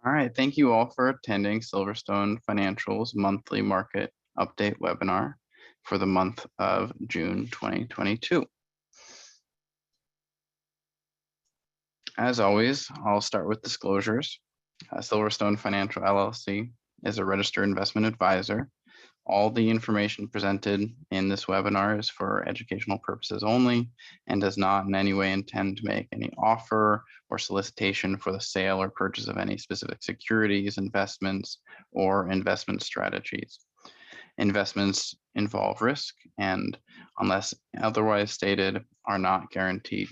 All right, thank you all for attending Silverstone Financial's monthly market update webinar for the month of June 2022. As always, I'll start with disclosures. Silverstone Financial LLC is a registered investment advisor. All the information presented in this webinar is for educational purposes only and does not in any way intend to make any offer or solicitation for the sale or purchase of any specific securities, investments, or investment strategies. Investments involve risk and, unless otherwise stated, are not guaranteed.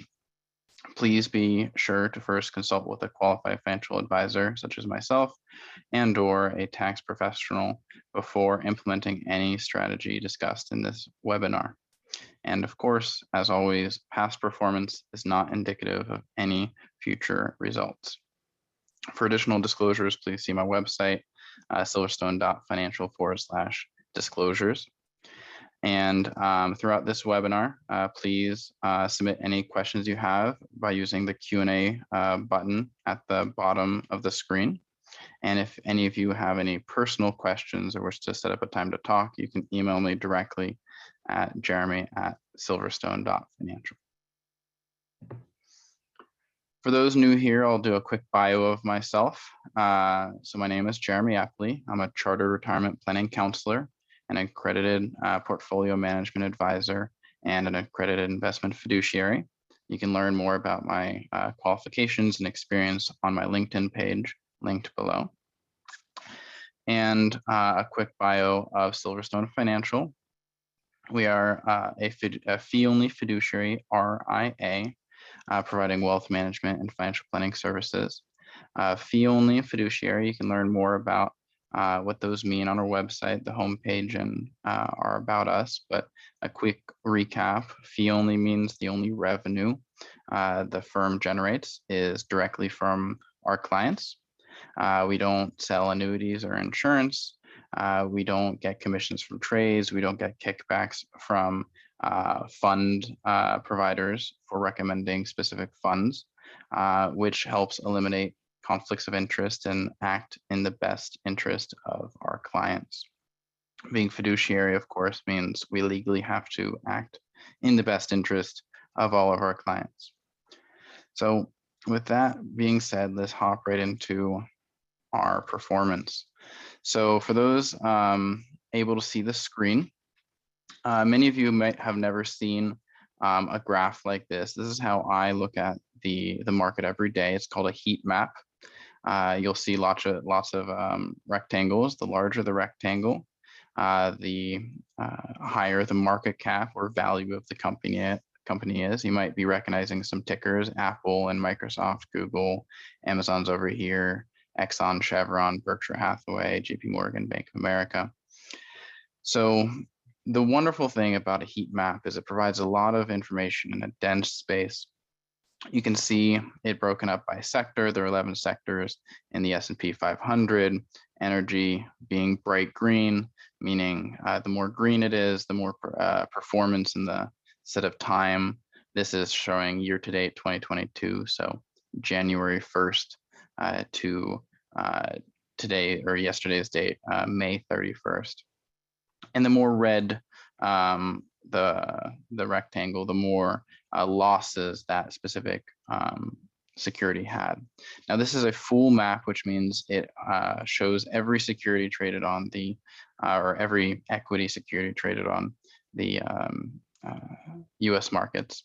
Please be sure to first consult with a qualified financial advisor, such as myself, and/or a tax professional before implementing any strategy discussed in this webinar. And of course, as always, past performance is not indicative of any future results. For additional disclosures, please see my website, silverstone.financial/disclosures. And throughout this webinar, please submit any questions you have by using the Q&A button at the bottom of the screen. And if any of you have any personal questions or wish to set up a time to talk, you can email me directly at jeremy@silverstone.financial. For those new here, I'll do a quick bio of myself. So my name is Jeremy Eppley. I'm a chartered retirement planning counselor, an accredited portfolio management advisor, and an accredited investment fiduciary. You can learn more about my qualifications and experience on my LinkedIn page, linked below. And a quick bio of Silverstone Financial. We are a fee-only fiduciary RIA, providing wealth management and financial planning services. Fee-only fiduciary, you can learn more about what those mean on our website, the homepage, and our About Us. But a quick recap: fee only means the only revenue the firm generates is directly from our clients. We don't sell annuities or insurance. We don't get commissions from trades. We don't get kickbacks from fund providers for recommending specific funds, which helps eliminate conflicts of interest and act in the best interest of our clients. Being fiduciary, of course, means we legally have to act in the best interest of all of our clients. So with that being said, let's hop right into our performance. So for those able to see the screen, many of you might have never seen a graph like this. This is how I look at the market every day. It's called a heat map. You'll see lots of rectangles. The larger the rectangle, the higher the market cap or value of the company is. You might be recognizing some tickers: Apple and Microsoft, Google, Amazon's over here, Exxon, Chevron, Berkshire Hathaway, JP Morgan, Bank of America. So the wonderful thing about a heat map is it provides a lot of information in a dense space. You can see it broken up by sector. There are 11 sectors in the S&P 500. Energy being bright green, meaning the more green it is, the more performance in the set of time. This is showing year-to-date 2022, so January 1st to today or yesterday's date, May 31st. And the more red the rectangle, the more losses that specific security had. Now, this is a full map, which means it shows every security traded on the, or every equity security traded on the US markets.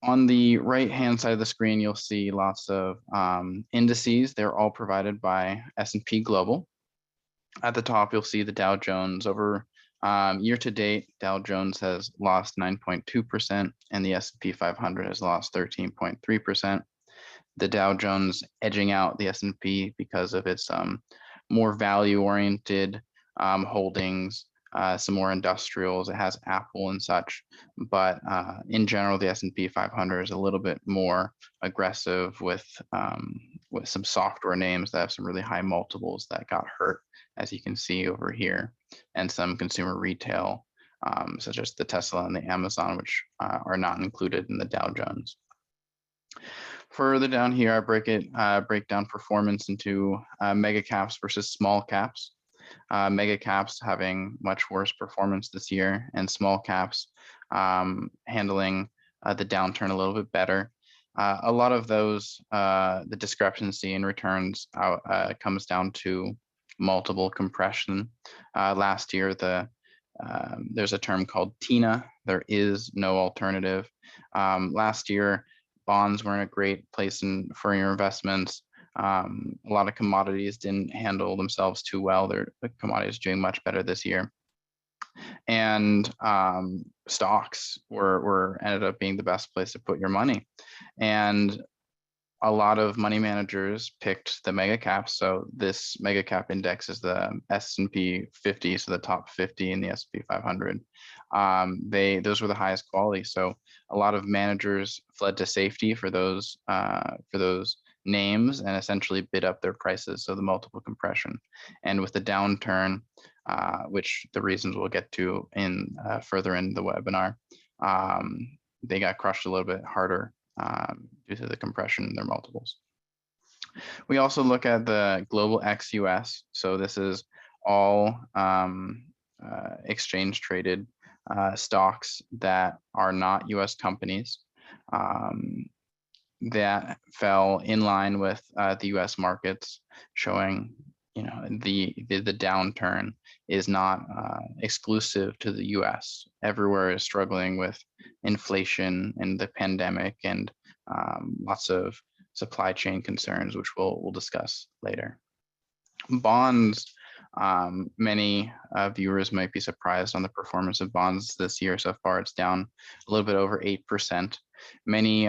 On the right-hand side of the screen, you'll see lots of indices. They're all provided by S&P Global. At the top, you'll see the Dow Jones. Over year to date, Dow Jones has lost 9.2%, and the S&P 500 has lost 13.3%. The Dow Jones edging out the S&P because of its more value-oriented holdings, some more industrials. It has Apple and such, but in general, the S&P 500 is a little bit more aggressive with some software names that have some really high multiples that got hurt, as you can see over here, and some consumer retail, such as the Tesla and the Amazon, which are not included in the Dow Jones. Further down here, I break down performance into mega caps versus small caps. Mega caps having much worse performance this year, and small caps handling the downturn a little bit better. A lot of those, the discrepancy in returns comes down to multiple compression. Last year, there's a term called TINA. There is no alternative. Last year, bonds weren't a great place for your investments. A lot of commodities didn't handle themselves too well. The commodities doing much better this year, and stocks were ended up being the best place to put your money. And a lot of money managers picked the mega caps. So this mega cap index is the S&P 50, so the top 50 in the S&P 500. Those were the highest quality. So a lot of managers fled to safety for those names and essentially bid up their prices. So the multiple compression, and with the downturn, which the reasons we'll get to in further in the webinar, they got crushed a little bit harder due to the compression in their multiples. We also look at the global ex-US. So this is all exchange traded stocks that are not US companies that fell in line with the US markets, showing the downturn is not exclusive to the US. Everywhere is struggling with inflation and the pandemic, and lots of supply chain concerns, which we'll discuss later. Bonds, many viewers might be surprised on the performance of bonds this year. So far, it's down a little bit over 8%. Many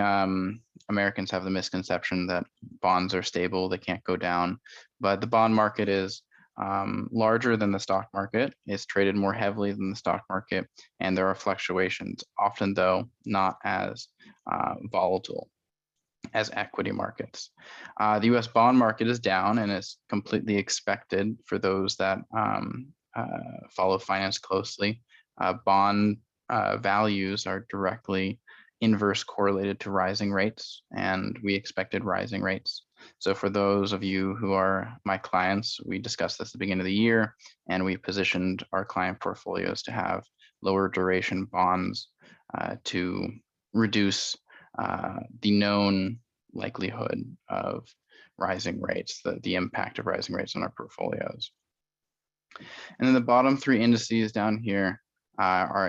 Americans have the misconception that bonds are stable, they can't go down, but the bond market is larger than the stock market. It's traded more heavily than the stock market, and there are fluctuations, often though not as volatile as equity markets. The US bond market is down, and it's completely expected for those that follow finance closely. Bond values are directly inverse correlated to rising rates, and we expected rising rates. So for those of you who are my clients, we discussed this at the beginning of the year, and we positioned our client portfolios to have lower duration bonds to reduce the known likelihood of rising rates, the impact of rising rates on our portfolios. And then the bottom three indices down here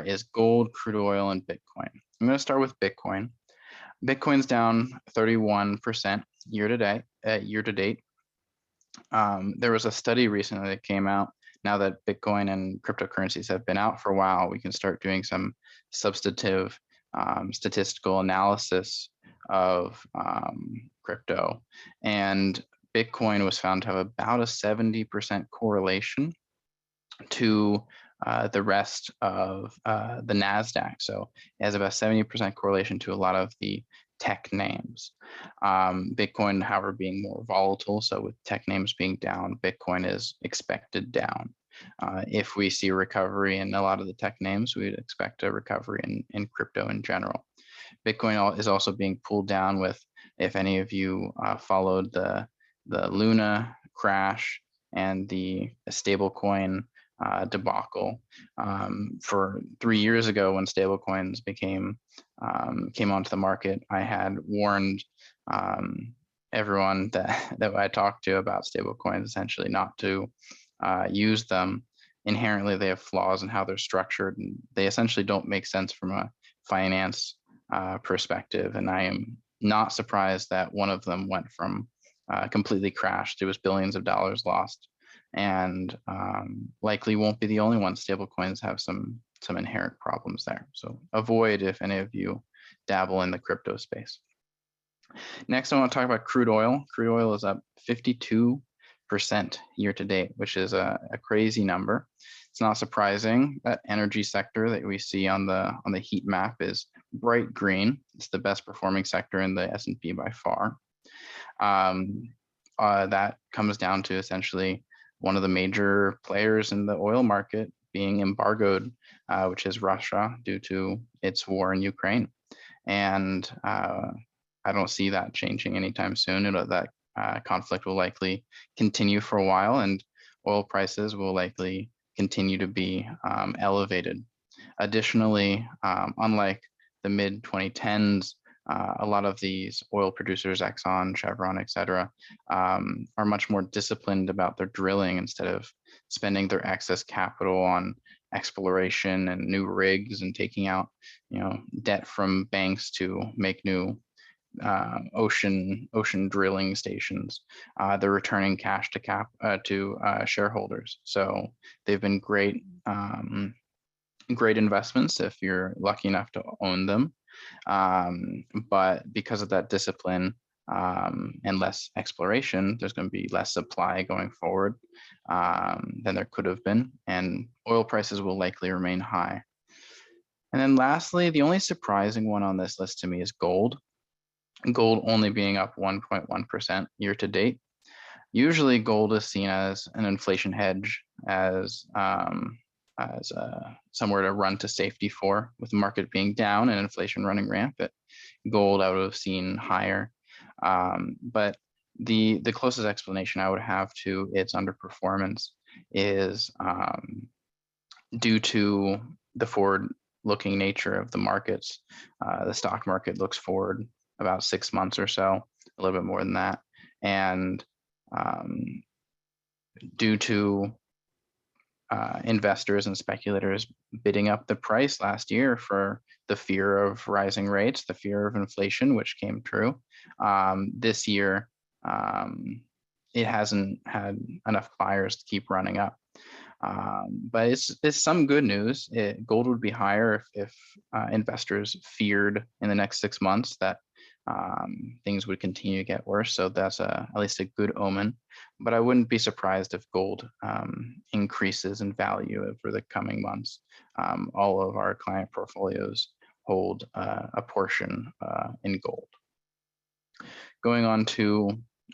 is gold, crude oil, and Bitcoin. I'm going to start with Bitcoin. Bitcoin's down 31% year to date. There was a study recently that came out. Now that Bitcoin and cryptocurrencies have been out for a while, we can start doing some substantive statistical analysis of crypto. And Bitcoin was found to have about a 70% correlation to the rest of the NASDAQ. So it has about 70% correlation to a lot of the tech names. Bitcoin, however, being more volatile. So with tech names being down, Bitcoin is expected down. If we see a recovery in a lot of the tech names, we'd expect a recovery in crypto in general. Bitcoin is also being pulled down with, if any of you followed the Luna crash and the stablecoin debacle for 3 years ago when stablecoins came onto the market. I had warned everyone that I talked to about stablecoins essentially not to use them. Inherently, they have flaws in how they're structured, and they essentially don't make sense from a finance perspective. And I am not surprised that one of them went from completely crashed. It was billions of dollars lost, and likely won't be the only one. Stablecoins have some inherent problems there. So avoid if any of you dabble in the crypto space. Next, I want to talk about crude oil. Crude oil is up 52% year to date, which is a crazy number. It's not surprising. That energy sector that we see on the heat map is bright green. It's the best performing sector in the S&P by far. That comes down to essentially one of the major players in the oil market being embargoed, which is Russia, due to its war in Ukraine. And I don't see that changing anytime soon. That conflict will likely continue for a while, and oil prices will likely continue to be elevated. Additionally, unlike the mid 2010s, a lot of these oil producers, Exxon, Chevron, et cetera, are much more disciplined about their drilling instead of spending their excess capital on exploration and new rigs and taking out, debt from banks to make new ocean drilling stations. They're returning cash to shareholders. So they've been great investments if you're lucky enough to own them. But because of that discipline and less exploration, there's going to be less supply going forward than there could have been, and oil prices will likely remain high. And then lastly, the only surprising one on this list to me is gold. Gold only being up 1.1% year to date. Usually gold is seen as an inflation hedge, as somewhere to run to safety for, with the market being down and inflation running rampant. Gold I would have seen higher. But the closest explanation I would have to its underperformance is due to the forward-looking nature of the markets. The stock market looks forward about 6 months or so, a little bit more than that. And due to investors and speculators bidding up the price last year for the fear of rising rates, the fear of inflation, which came true. This year, it hasn't had enough buyers to keep running up. But it's some good news. Gold would be higher if investors feared in the next 6 months that things would continue to get worse. So that's at least a good omen. But I wouldn't be surprised if gold increases in value over the coming months. All of our client portfolios hold a portion in gold. Going on to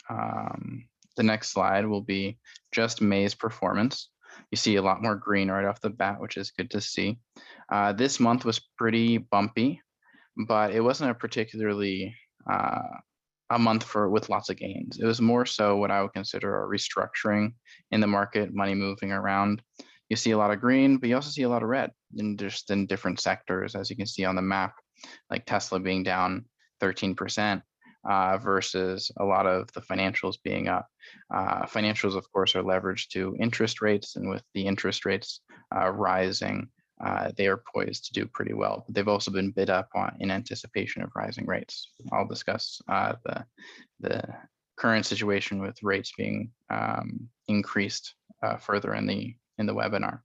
the next slide will be just May's performance. You see a lot more green right off the bat, which is good to see. This month was pretty bumpy, but it wasn't a particularly a month with lots of gains. It was more so what I would consider a restructuring in the market, money moving around. You see a lot of green, but you also see a lot of red in different sectors, as you can see on the map, like Tesla being down 13%. Versus a lot of the financials being up. Financials, of course, are leveraged to interest rates, and with the interest rates rising, they are poised to do pretty well. But they've also been bid up in anticipation of rising rates. I'll discuss the current situation with rates being increased further in the webinar.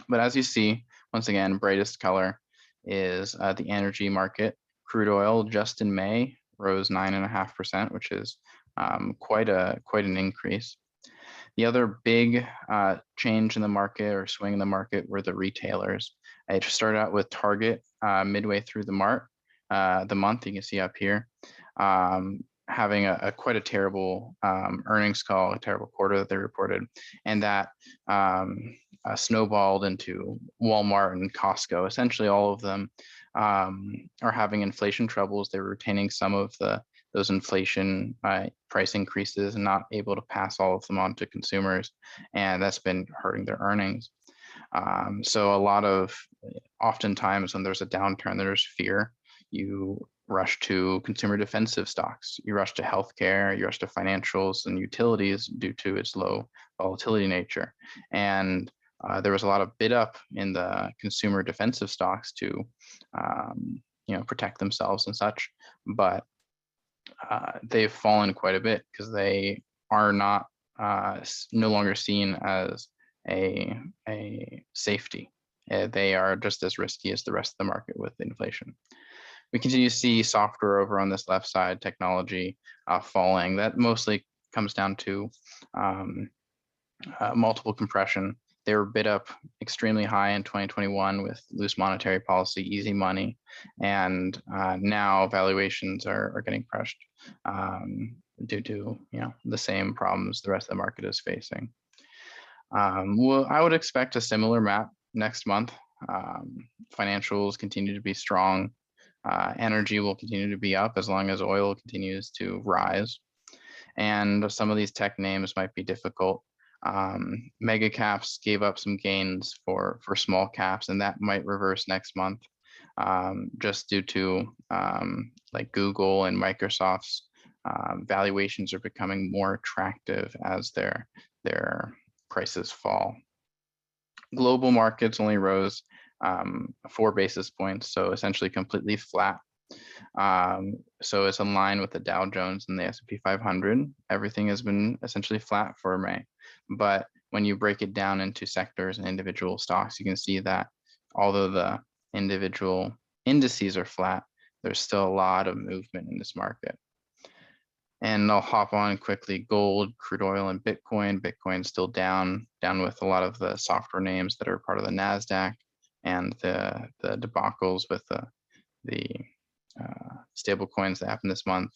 But as you see, once again, brightest color is the energy market. Crude oil just in May rose 9.5%, which is quite an increase. The other big change in the market or swing in the market were the retailers. It started out with Target midway through the month. You can see up here having quite a terrible earnings call, a terrible quarter that they reported, and that snowballed into Walmart and Costco. Essentially, all of them are having inflation troubles. They're retaining some of those inflation price increases and not able to pass all of them on to consumers, and that's been hurting their earnings. So oftentimes when there's a downturn, there's fear. You rush to consumer defensive stocks, you rush to healthcare, you rush to financials and utilities due to its low volatility nature. And there was a lot of bid up in the consumer defensive stocks to protect themselves and such, but they've fallen quite a bit because they are no longer seen as a safety. They are just as risky as the rest of the market with inflation. We continue to see software over on this left side, technology falling. That mostly comes down to multiple compression. They were bid up extremely high in 2021 with loose monetary policy, easy money, and now valuations are getting crushed due to the same problems the rest of the market is facing. Well, I would expect a similar map next month. Financials continue to be strong. Energy will continue to be up as long as oil continues to rise. And some of these tech names might be difficult. Mega caps gave up some gains for small caps, and that might reverse next month, just due to like Google and Microsoft's valuations are becoming more attractive as their prices fall. Global markets only rose 4 basis points, so essentially completely flat. So it's in line with the Dow Jones and the S&P 500. Everything has been essentially flat for May. But when you break it down into sectors and individual stocks, you can see that although the individual indices are flat, there's still a lot of movement in this market. And I'll hop on quickly. Gold, crude oil, and Bitcoin. Bitcoin's still down with a lot of the software names that are part of the NASDAQ and the debacles with the stable coins that happened this month.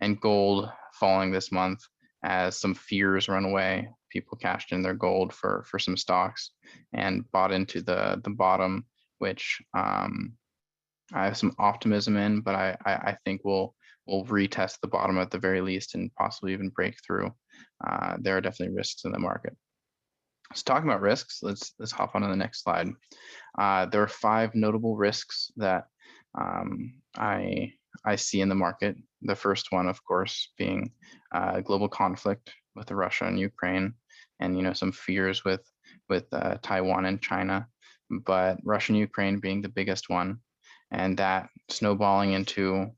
And gold falling this month as some fears run away. People cashed in their gold for some stocks and bought into the bottom, which I have some optimism in, but I think we'll retest the bottom at the very least and possibly even break through. There are definitely risks in the market. So talking about risks, let's hop on to the next slide. There are 5 notable risks that I see in the market. The first one, of course, being global conflict with Russia and Ukraine, and some fears with Taiwan and China, but Russia and Ukraine being the biggest one, and that snowballing into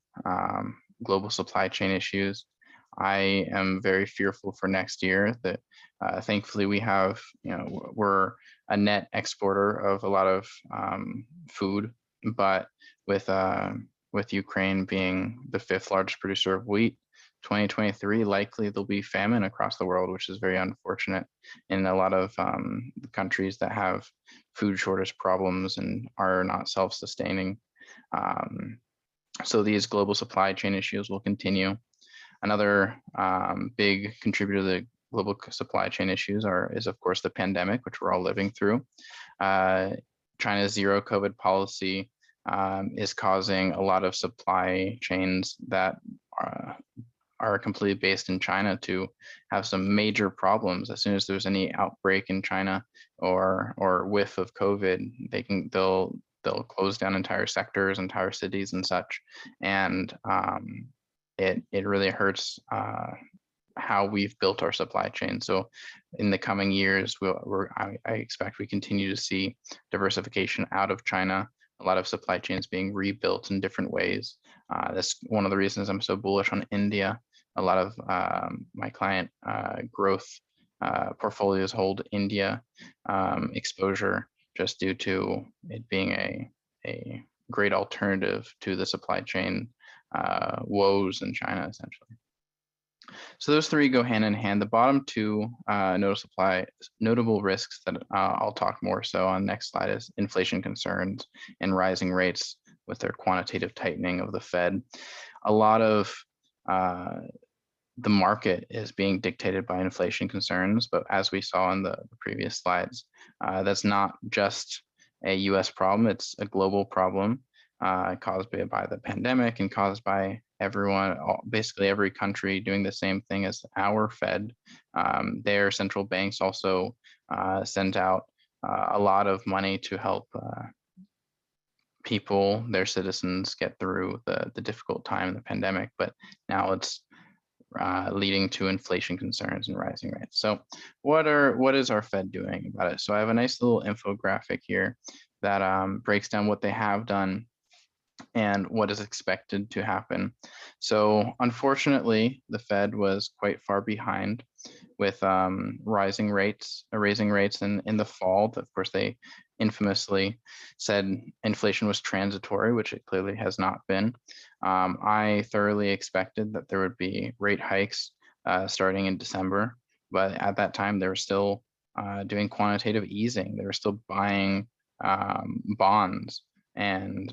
global supply chain issues. I am very fearful for next year that thankfully we have, we're a net exporter of a lot of food, but with Ukraine being the 5th largest producer of wheat, 2023 likely there'll be famine across the world, which is very unfortunate in a lot of countries that have food shortage problems and are not self-sustaining. So these global supply chain issues will continue. Another big contributor to the global supply chain issues is of course the pandemic, which we're all living through. China's zero COVID policy is causing a lot of supply chains that are completely based in China to have some major problems. As soon as there's any outbreak in China or whiff of COVID, they'll close down entire sectors, entire cities and such. And it really hurts how we've built our supply chain. So in the coming years, I expect we continue to see diversification out of China, a lot of supply chains being rebuilt in different ways. That's one of the reasons I'm so bullish on India. A lot of my client growth portfolios hold India exposure just due to it being a great alternative to the supply chain woes in China, essentially. So those 3 go hand in hand. The bottom 2 notable risks that I'll talk more so on next slide is inflation concerns and rising rates with their quantitative tightening of the Fed. A lot of the market is being dictated by inflation concerns, but as we saw in the previous slides, that's not just a US problem, it's a global problem caused by the pandemic and caused by everyone, basically every country doing the same thing as our Fed. Their central banks also sent out a lot of money to help people, their citizens, get through the difficult time in the pandemic, but now it's leading to inflation concerns and rising rates. So what is our Fed doing about it? So I have a nice little infographic here that breaks down what they have done and what is expected to happen. So unfortunately, the Fed was quite far behind with raising rates in the fall. Of course, they infamously said inflation was transitory, which it clearly has not been. I thoroughly expected that there would be rate hikes starting in December, but at that time they were still doing quantitative easing. They were still buying bonds and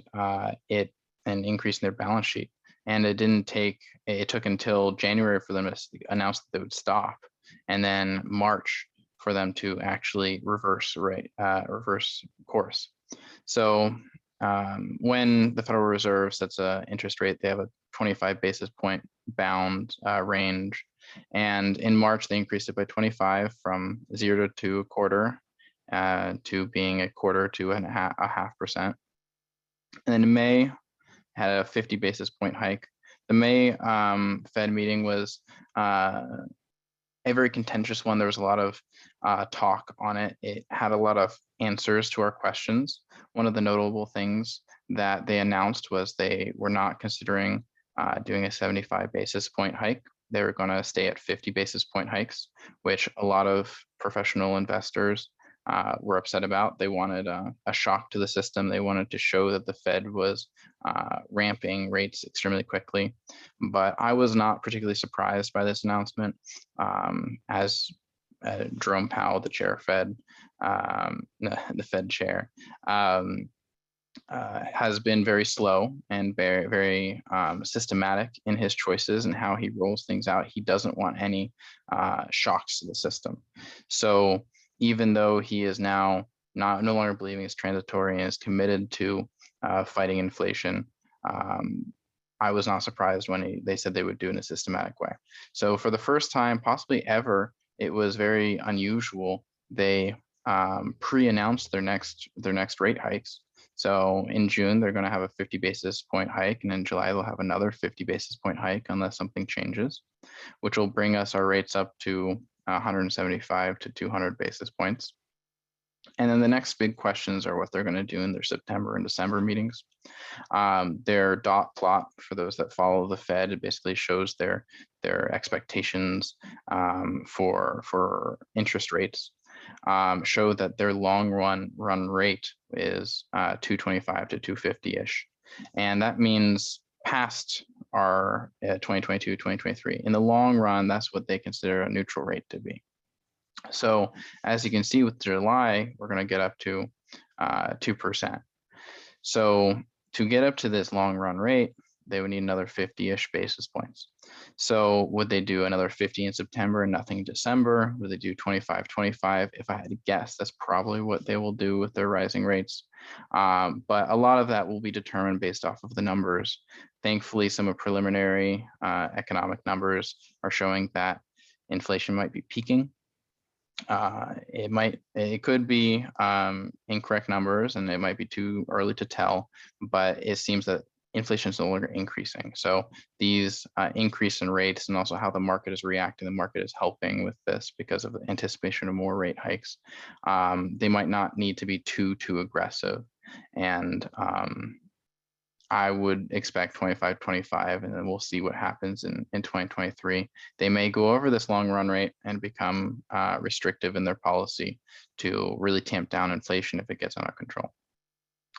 increasing their balance sheet. And it took until January for them to announce that they would stop, and then March for them to actually reverse course. So when the Federal Reserve sets an interest rate, they have a 25 basis point bound range. And in March, they increased it by 25 from 0 to a quarter to being a quarter to a half percent. And then in May, had a 50 basis point hike. The May Fed meeting was a very contentious one. There was a lot of talk on it. It had a lot of answers to our questions. One of the notable things that they announced was they were not considering doing a 75 basis point hike. They were going to stay at 50 basis point hikes, which a lot of professional investors were upset about. They wanted a shock to the system. They wanted to show that the Fed was ramping rates extremely quickly. But I was not particularly surprised by this announcement, as Jerome Powell, the chair of Fed, the Fed chair, has been very slow and very systematic in his choices and how he rolls things out. He doesn't want any shocks to the system. So even though he is now no longer believing it's transitory and is committed to fighting inflation, I was not surprised when they said they would do it in a systematic way. So for the first time, possibly ever, it was very unusual. They pre-announced their next rate hikes. So in June, they're going to have a 50 basis point hike, and in July, they'll have another 50 basis point hike unless something changes, which will bring us our rates up to 175 to 200 basis points. And then the next big questions are what they're going to do in their September and December meetings. Their dot plot, for those that follow the Fed, it basically shows their expectations for interest rates. Show that their long run rate is 225 to 250-ish. And that means past our 2022, 2023. In the long run, that's what they consider a neutral rate to be. So as you can see with July, we're going to get up to 2%. So to get up to this long run rate, they would need another 50-ish basis points. So would they do another 50 in September and nothing in December? Would they do 25, 25? If I had to guess, that's probably what they will do with their rising rates. But a lot of that will be determined based off of the numbers. Thankfully, some of preliminary economic numbers are showing that inflation might be peaking. It could be incorrect numbers, and it might be too early to tell, but it seems that inflation is no longer increasing. So these increase in rates and also how the market is reacting, the market is helping with this because of the anticipation of more rate hikes. They might not need to be too aggressive. And I would expect 25, 25, and then we'll see what happens in 2023. They may go over this long run rate and become restrictive in their policy to really tamp down inflation if it gets out of control.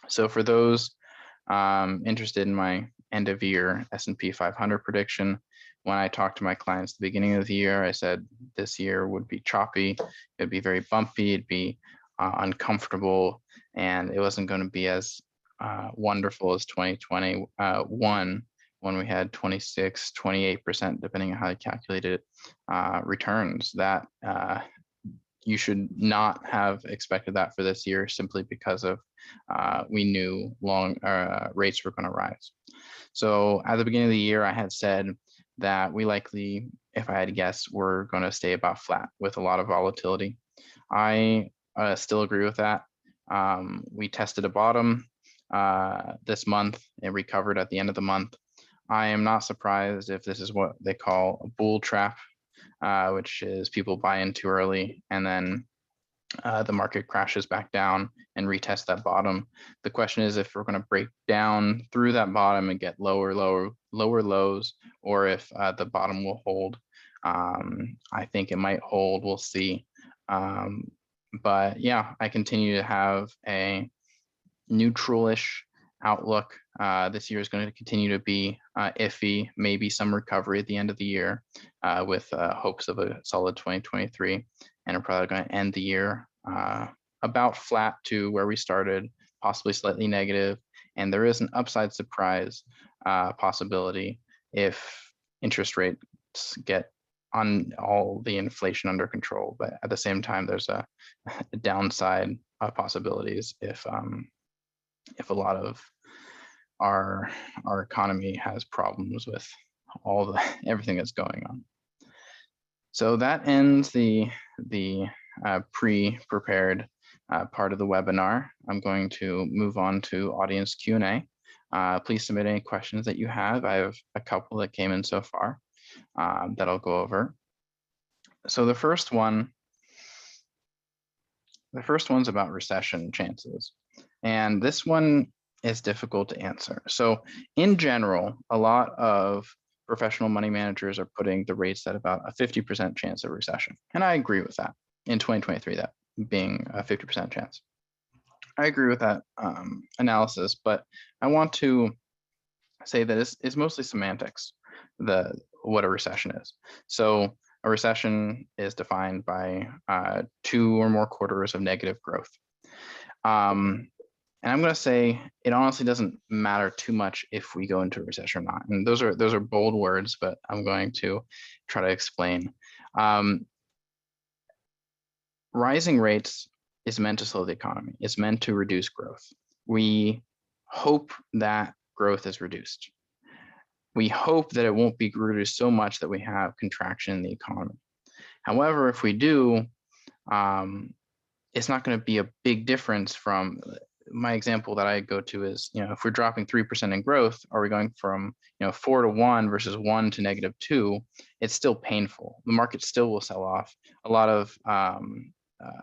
So for those interested in my end of year S&P 500 prediction, when I talked to my clients at the beginning of the year, I said this year would be choppy, it'd be very bumpy, it'd be uncomfortable, and it wasn't going to be as wonderful as 2021 when we had 26, 28%, depending on how you calculate it, returns. That you should not have expected that for this year simply because of we knew long rates were going to rise. So at the beginning of the year, I had said that we likely, if I had to guess, we're going to stay about flat with a lot of volatility. I still agree with that. We tested a bottom this month and recovered at the end of the month. I am not surprised if this is what they call a bull trap, which is people buy in too early and then the market crashes back down and retest that bottom. The question is if we're going to break down through that bottom and get lower lows, or if the bottom will hold. I think it might hold. We'll see. But yeah, I continue to have a neutral-ish outlook. This year is going to continue to be iffy, maybe some recovery at the end of the year with hopes of a solid 2023. And we're probably going to end the year about flat to where we started, possibly slightly negative. And there is an upside surprise possibility if interest rates get on all the inflation under control. But at the same time, there's a downside possibilities if if a lot of our economy has problems with all the everything that's going on. So that ends the pre-prepared part of the webinar. I'm going to move on to audience Q&A. Please submit any questions that you have. I have a couple that came in so far that I'll go over. So the first one's about recession chances. And this one is difficult to answer. So in general, a lot of professional money managers are putting the rates at about a 50% chance of recession. And I agree with that in 2023, that being a 50% chance. I agree with that analysis, but I want to say that it's mostly semantics, what a recession is. So a recession is defined by 2 or more quarters of negative growth. And I'm going to say it honestly doesn't matter too much if we go into a recession or not. And those are bold words, but I'm going to try to explain. Rising rates is meant to slow the economy. It's meant to reduce growth. We hope that growth is reduced. We hope that it won't be reduced so much that we have contraction in the economy. However, if we do, it's not going to be a big difference from my example that I go to is, if we're dropping 3% in growth, are we going from 4 to 1 versus 1 to -2? It's still painful. The market still will sell off. A lot of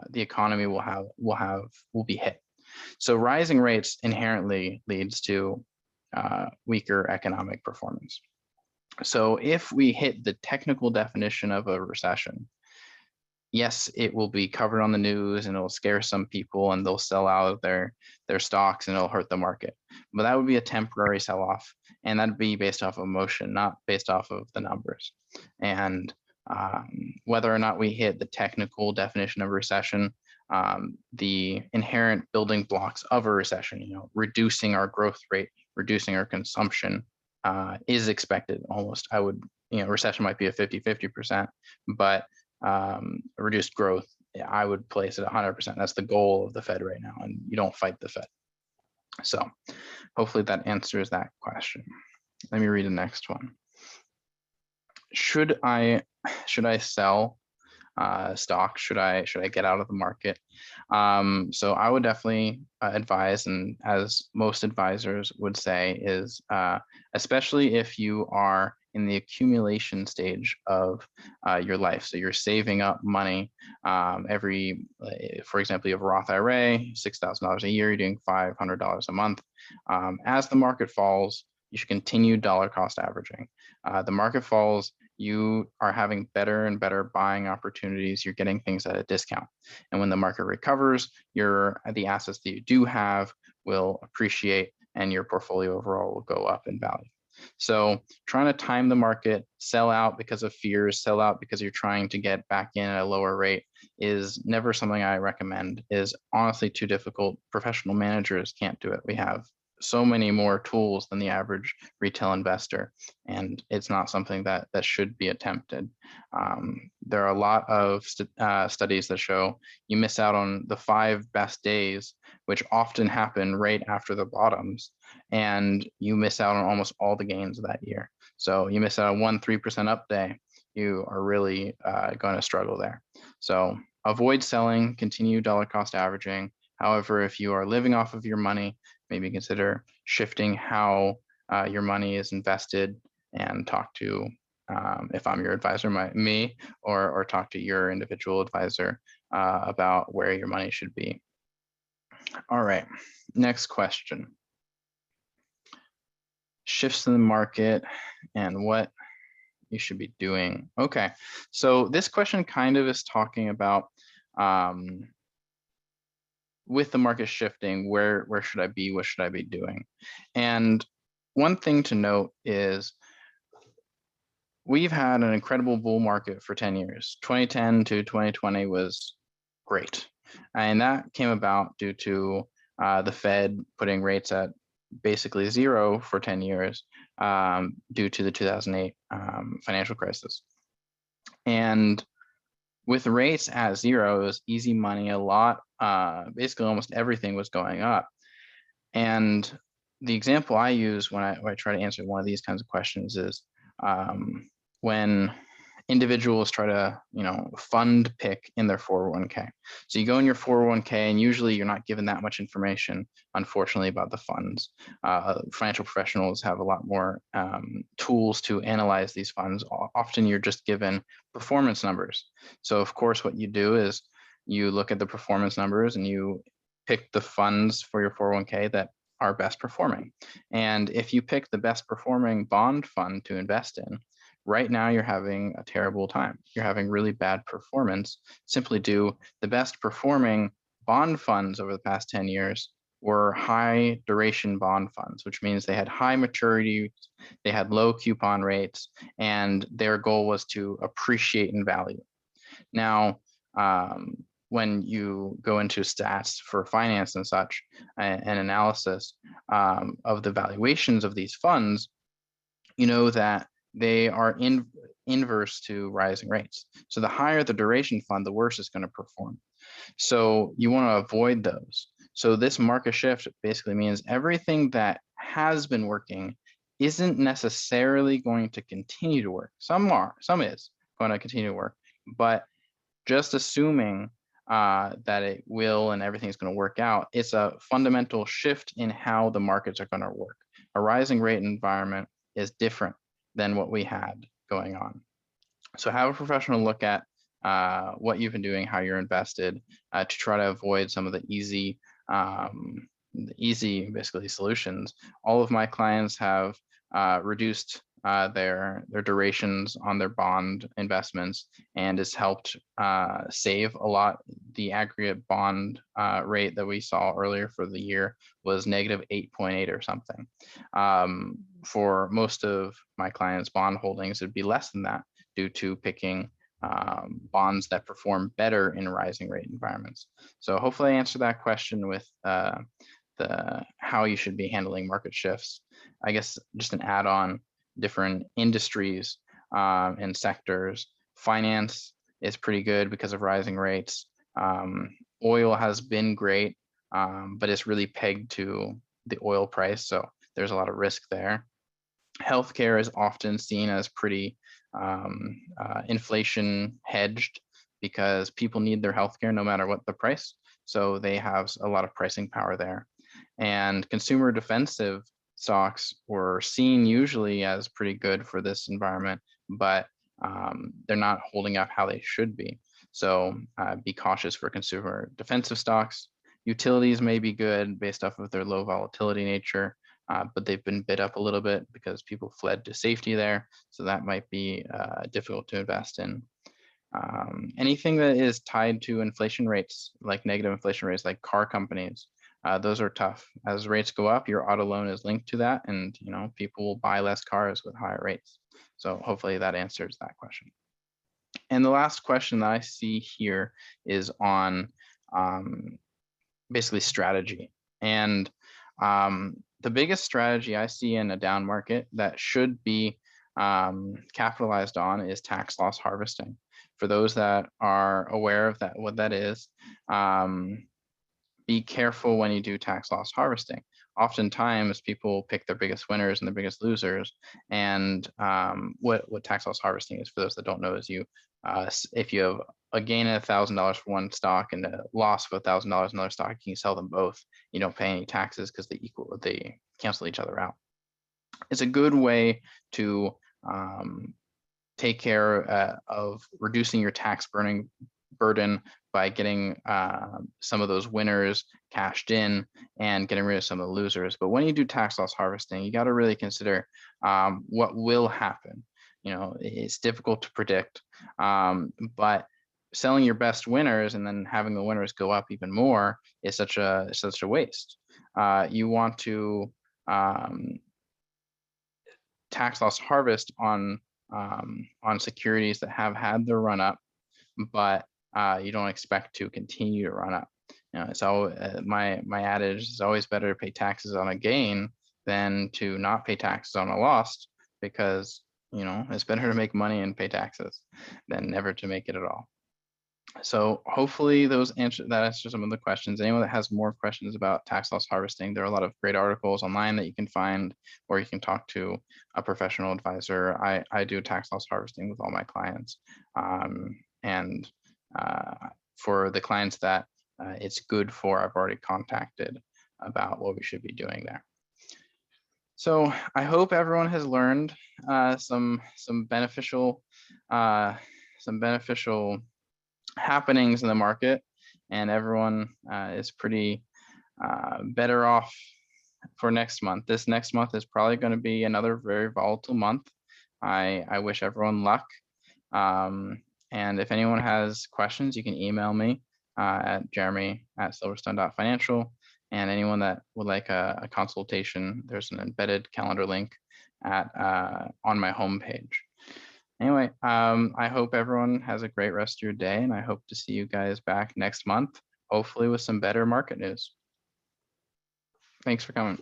the economy will be hit. So rising rates inherently leads to weaker economic performance. So if we hit the technical definition of a recession, yes, it will be covered on the news and it'll scare some people and they'll sell out of their stocks and it'll hurt the market. But that would be a temporary sell-off, and that'd be based off of emotion, not based off of the numbers. And whether or not we hit the technical definition of recession, the inherent building blocks of a recession, reducing our growth rate, reducing our consumption, is expected almost. Recession might be a 50-50%, but reduced growth, I would place it 100%. That's the goal of the Fed right now, and you don't fight the Fed. So hopefully that answers that question. Let me read the next one. Should I sell stock? Should I get out of the market? So I would definitely advise, and as most advisors would say, is especially if you are in the accumulation stage of your life. So you're saving up money for example, you have a Roth IRA, $6,000 a year, you're doing $500 a month. As the market falls, you should continue dollar cost averaging. The market falls, you are having better and better buying opportunities. You're getting things at a discount. And when the market recovers, the assets that you do have will appreciate and your portfolio overall will go up in value. So trying to time the market, sell out because of fears, sell out because you're trying to get back in at a lower rate is never something I recommend. Is honestly too difficult. Professional managers can't do it. We have so many more tools than the average retail investor, and it's not something that should be attempted. There are a lot of studies that show you miss out on the 5 best days, which often happen right after the bottoms, and you miss out on almost all the gains of that year. So you miss out on 1-3% up day, you are really going to struggle there. So avoid selling, continue dollar cost averaging. However, if you are living off of your money, maybe consider shifting how your money is invested, and talk to, if I'm your advisor, me, or talk to your individual advisor about where your money should be. All right, next question. Shifts in the market and what you should be doing. Okay, so this question kind of is talking about with the market shifting, where should I be? What should I be doing? And one thing to note is we've had an incredible bull market for 10 years. 2010 to 2020 was great. And that came about due to the Fed putting rates at basically 0 for 10 years due to the 2008 financial crisis. And with rates at 0, it was easy money. Basically almost everything was going up. And the example I use when I try to answer one of these kinds of questions is when individuals try to, fund pick in their 401k. So you go in your 401k and usually you're not given that much information, unfortunately, about the funds. Financial professionals have a lot more tools to analyze these funds. Often you're just given performance numbers. So of course, what you do is you look at the performance numbers and you pick the funds for your 401k that are best performing. And if you pick the best performing bond fund to invest in, right now you're having a terrible time. You're having really bad performance simply due the best performing bond funds over the past 10 years were high duration bond funds, which means they had high maturity, they had low coupon rates, and their goal was to appreciate in value. Now, when you go into stats for finance and such, and analysis of the valuations of these funds, you know that they are inverse to rising rates. So the higher the duration fund, the worse it's going to perform. So you want to avoid those. So this market shift basically means everything that has been working isn't necessarily going to continue to work. Some is going to continue to work, but just assuming that it will and everything's going to work out, it's a fundamental shift in how the markets are going to work. A rising rate environment is different than what we had going on. So have a professional look at what you've been doing, how you're invested, to try to avoid some of the easy basically solutions. All of my clients have reduced their durations on their bond investments, and it's helped save a lot. The aggregate bond rate that we saw earlier for the year was negative 8.8 or something. For most of my clients' bond holdings, it'd be less than that due to picking bonds that perform better in rising rate environments. So hopefully I answered that question with how you should be handling market shifts. I guess just an add-on, different industries and sectors. Finance is pretty good because of rising rates. Oil has been great, but it's really pegged to the oil price, so there's a lot of risk there. Healthcare is often seen as pretty inflation hedged because people need their healthcare no matter what the price. So they have a lot of pricing power there. And consumer defensive stocks were seen usually as pretty good for this environment, but they're not holding up how they should be. So be cautious for consumer defensive stocks. Utilities may be good based off of their low volatility nature, but they've been bid up a little bit because people fled to safety there. So that might be difficult to invest in. Anything that is tied to inflation rates, like negative inflation rates, like car companies, those are tough. As rates go up, your auto loan is linked to that, and people will buy less cars with higher rates. So hopefully that answers that question. And the last question that I see here is on basically strategy. And the biggest strategy I see in a down market that should be capitalized on is tax loss harvesting. For those that are aware of that, what that is, be careful when you do tax loss harvesting. Oftentimes people pick their biggest winners and their biggest losers. And what tax loss harvesting is, for those that don't know, is you if you have a gain of $1,000 for one stock and a loss of $1,000 in another stock, you can sell them both. You don't pay any taxes because they cancel each other out. It's a good way to take care of reducing your tax burden by getting some of those winners cashed in and getting rid of some of the losers. But when you do tax loss harvesting, you got to really consider what will happen. It's difficult to predict, but selling your best winners and then having the winners go up even more is such a waste. You want to tax loss harvest on securities that have had their run up, but you don't expect to continue to run up. It's always my adage is always better to pay taxes on a gain than to not pay taxes on a loss, because it's better to make money and pay taxes than never to make it at all. So hopefully that answers some of the questions. Anyone that has more questions about tax loss harvesting, there are a lot of great articles online that you can find, or you can talk to a professional advisor. I do tax loss harvesting with all my clients. And for the clients that it's good for, I've already contacted about what we should be doing there. So I hope everyone has learned some beneficial happenings in the market, and everyone is pretty better off for next month. This next month is probably going to be another very volatile month. I wish everyone luck. And if anyone has questions, you can email me at jeremy@silverstone.financial. And anyone that would like a consultation, there's an embedded calendar link on my homepage. Anyway, I hope everyone has a great rest of your day, and I hope to see you guys back next month, hopefully with some better market news. Thanks for coming.